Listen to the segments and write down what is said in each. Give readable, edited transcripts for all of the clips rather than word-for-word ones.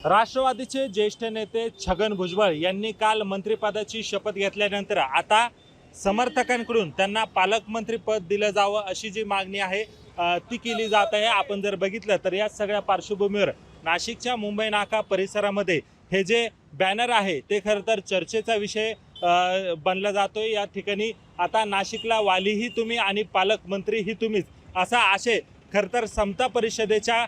राष्ट्रवादीचे ज्येष्ठ नेते छगन भुजबळ यांनी काल मंत्रिपदाची शपथ घेतल्यानंतर आता समर्थकांकडून त्यांना पालकमंत्री पद दिलं जावं अशी जी मागणी आहे ती केली जात आहे। आपण जर बघितलं तर या सगळ्या पार्श्वभूमीवर नाशिकच्या मुंबई नाका परिसरामध्ये हे जे बॅनर आहे ते खरं तर चर्चेचा विषय बनला जातोय। या ठिकाणी आता नाशिकला वालीही तुम्ही आणि पालकमंत्रीही तुम्हीच असा आशय खरं तर समता परिषदेच्या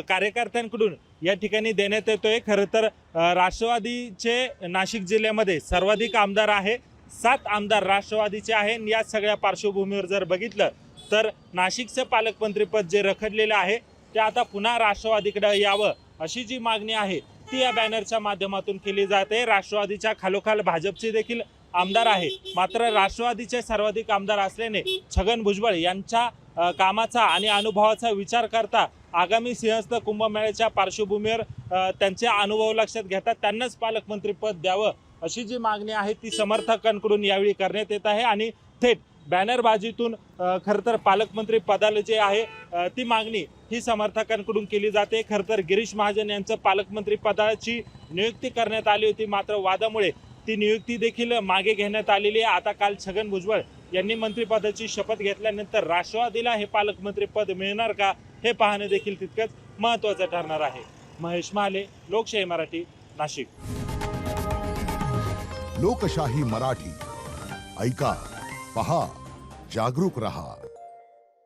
कार्यकर्त्यांकडून या ठिकाणी देण्यात येतोय। खरं तर राष्ट्रवादीचे नाशिक जिल्ह्यामध्ये सर्वाधिक आमदार आहे, 7 आमदार राष्ट्रवादीचे आहे। या सगळ्या पार्श्वभूमीवर जर बघितलं तर नाशिकचं पालकमंत्रीपद जे रखडलेलं आहे ते आता पुन्हा राष्ट्रवादीकडे यावं अशी जी मागणी आहे ती या बॅनरच्या माध्यमातून केली जाते। राष्ट्रवादीच्या खालोखाल भाजपचे देखील आमदार आहे, मात्र राष्ट्रवादीचे सर्वाधिक आमदार असल्याने छगन भुजबळ यांच्या कामाचा आणि अनुभवाचा विचार करता आगामी सिंहस्थ कुंभमेळ्याच्या पार्श्वभूमीवर त्यांचे अनुभव लक्षात घेतात त्यांनाच पालकमंत्रीपद द्यावं अशी जी मागणी आहे ती समर्थकांकडून यावेळी करण्यात येत आहे। आणि थेट बॅनरबाजीतून खरं तर पालकमंत्री पदाला जे आहे ती मागणी ही समर्थकांकडून केली जाते। खरं तर गिरीश महाजन यांचं पालकमंत्री पदाची नियुक्ती करण्यात आली होती, मात्र वादामुळे ती नियुक्ती देखील मागे घेण्यात आलेली आहे। आता काल छगन भुजबळ यांनी मंत्रिपदाची शपथ घेतल्यानंतर राष्ट्रवादीला हे पालकमंत्री पद मिळणार का हे पाहणं देखील तितकंच महत्त्वाचं ठरणार आहे। महेश महाले, लोकशाही मराठी, नाशिक। लोकशाही मराठी ऐका, पहा, जागरूक रहा।